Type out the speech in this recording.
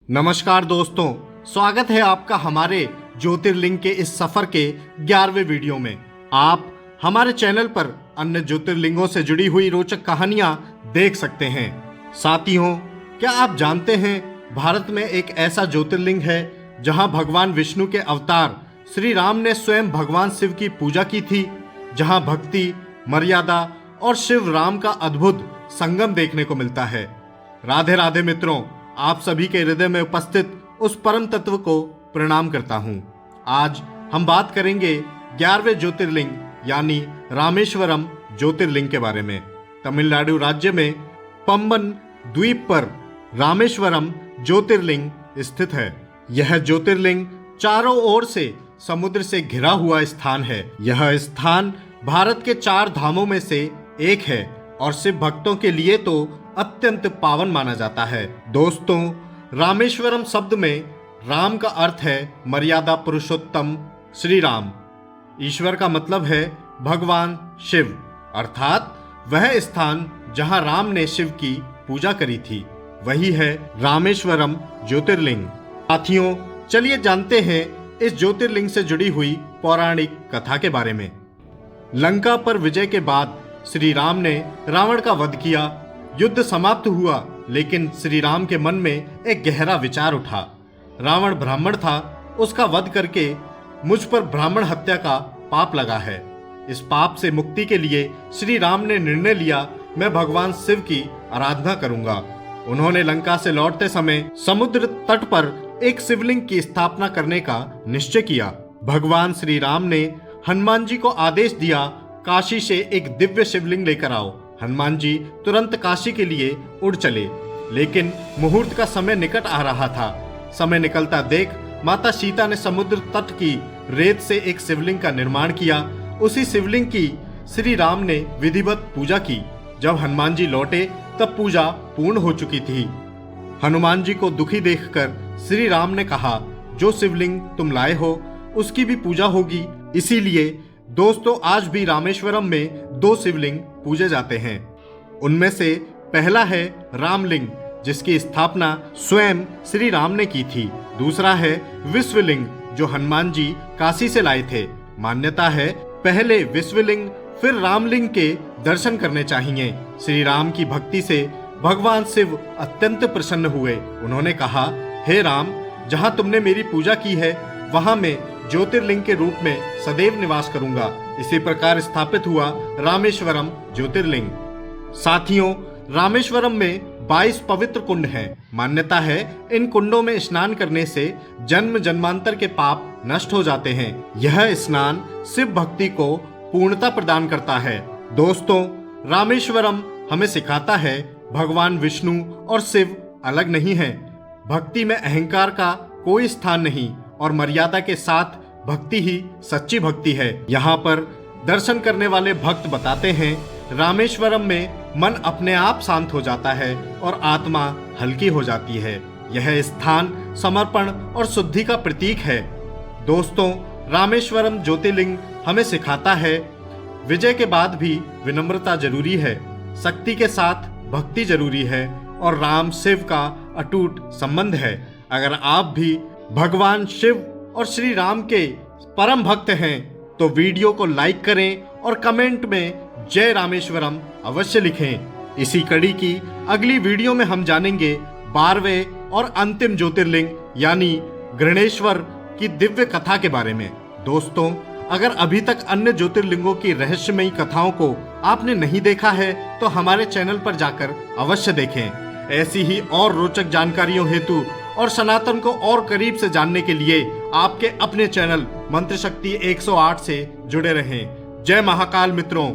नमस्कार दोस्तों, स्वागत है आपका हमारे ज्योतिर्लिंग के इस सफर के 11वें वीडियो में। आप हमारे चैनल पर अन्य ज्योतिर्लिंगों से जुड़ी हुई रोचक कहानियां देख सकते हैं। साथियों, क्या आप जानते हैं भारत में एक ऐसा ज्योतिर्लिंग है जहां भगवान विष्णु के अवतार श्री राम ने स्वयं भगवान शिव की पूजा की थी, जहां भक्ति, मर्यादा और शिव राम का अद्भुत संगम देखने को मिलता है। राधे राधे मित्रों, आप सभी के हृदय में उपस्थित उस परम तत्व को प्रणाम करता हूं। आज हम बात करेंगे 11वें ज्योतिर्लिंग यानी रामेश्वरम ज्योतिर्लिंग के बारे में। तमिलनाडु राज्य में पंबन द्वीप पर रामेश्वरम ज्योतिर्लिंग स्थित है। यह ज्योतिर्लिंग चारों ओर से समुद्र से घिरा हुआ स्थान है। यह स्थान भारत के 4 धामों में से एक है और शिव भक्तों के लिए तो अत्यंत पावन माना जाता है। दोस्तों, रामेश्वरम शब्द में राम का अर्थ है मर्यादा पुरुषोत्तम श्री राम। ईश्वर का मतलब है भगवान शिव, अर्थात वह स्थान जहां राम ने शिव की पूजा करी थी वही है रामेश्वरम ज्योतिर्लिंग। साथियों, चलिए जानते हैं इस ज्योतिर्लिंग से जुड़ी हुई पौराणिक कथा के बारे में। लंका पर विजय के बाद श्री राम ने रावण का वध किया। युद्ध समाप्त हुआ, लेकिन श्री राम के मन में एक गहरा विचार उठा। रावण ब्राह्मण था, उसका वध करके मुझ पर ब्राह्मण हत्या का पाप लगा है। इस पाप से मुक्ति के लिए श्री राम ने निर्णय लिया, मैं भगवान शिव की आराधना करूंगा। उन्होंने लंका से लौटते समय समुद्र तट पर एक शिवलिंग की स्थापना करने का निश्चय किया। भगवान श्री राम ने हनुमान जी को आदेश दिया, काशी से एक दिव्य शिवलिंग लेकर आओ। हनुमान जी तुरंत काशी के लिए उड़ चले, लेकिन मुहूर्त का समय निकट आ रहा था। समय निकलता देख माता सीता ने समुद्र तट की रेत से एक शिवलिंग का निर्माण किया। उसी शिवलिंग की श्री राम ने विधिवत पूजा की। जब हनुमान जी लौटे तब पूजा पूर्ण हो चुकी थी। हनुमान जी को दुखी देखकर श्री राम ने कहा, जो शिवलिंग तुम लाए हो उसकी भी पूजा होगी। इसीलिए दोस्तों, आज भी रामेश्वरम में 2 शिवलिंग पूजे जाते हैं। उनमें से पहला है रामलिंग, जिसकी स्थापना स्वयं श्री राम ने की थी। दूसरा है विश्वलिंग, जो हनुमान जी काशी से लाए थे। मान्यता है पहले विश्वलिंग फिर रामलिंग के दर्शन करने चाहिए। श्री राम की भक्ति से भगवान शिव अत्यंत प्रसन्न हुए। उन्होंने कहा, हे राम, जहां तुमने मेरी पूजा की है वहां मैं ज्योतिर्लिंग के रूप में सदैव निवास करूंगा। इसी प्रकार स्थापित हुआ रामेश्वरम ज्योतिर्लिंग। साथियों, रामेश्वरम में 22 पवित्र कुंड हैं। मान्यता है इन कुंडों में स्नान करने से जन्म जन्मांतर के पाप नष्ट हो जाते हैं। यह स्नान शिव भक्ति को पूर्णता प्रदान करता है। दोस्तों, रामेश्वरम हमें सिखाता है भगवान विष्णु और शिव अलग नहीं है। भक्ति में अहंकार का कोई स्थान नहीं और मर्यादा के साथ भक्ति ही सच्ची भक्ति है। यहाँ पर दर्शन करने वाले भक्त बताते हैं, रामेश्वरम में मन अपने आप शांत हो जाता है और आत्मा हल्की हो जाती है। यह स्थान समर्पण और शुद्धि का प्रतीक है। दोस्तों, रामेश्वरम ज्योतिर्लिंग हमें सिखाता है विजय के बाद भी विनम्रता जरूरी है, शक्ति के साथ भक्ति जरूरी है और राम शिव का अटूट संबंध है। अगर आप भी भगवान शिव और श्री राम के परम भक्त हैं तो वीडियो को लाइक करें और कमेंट में जय रामेश्वरम अवश्य लिखें। इसी कड़ी की अगली वीडियो में हम जानेंगे 12वें और अंतिम ज्योतिर्लिंग यानी गणेश्वर की दिव्य कथा के बारे में। दोस्तों, अगर अभी तक अन्य ज्योतिर्लिंगों की रहस्यमयी कथाओं को आपने नहीं देखा है तो हमारे चैनल पर जाकर अवश्य देखें। ऐसी ही और रोचक जानकारियों हेतु और सनातन को और करीब से जानने के लिए आपके अपने चैनल मंत्र शक्ति 108 से जुड़े रहें। जय महाकाल मित्रों।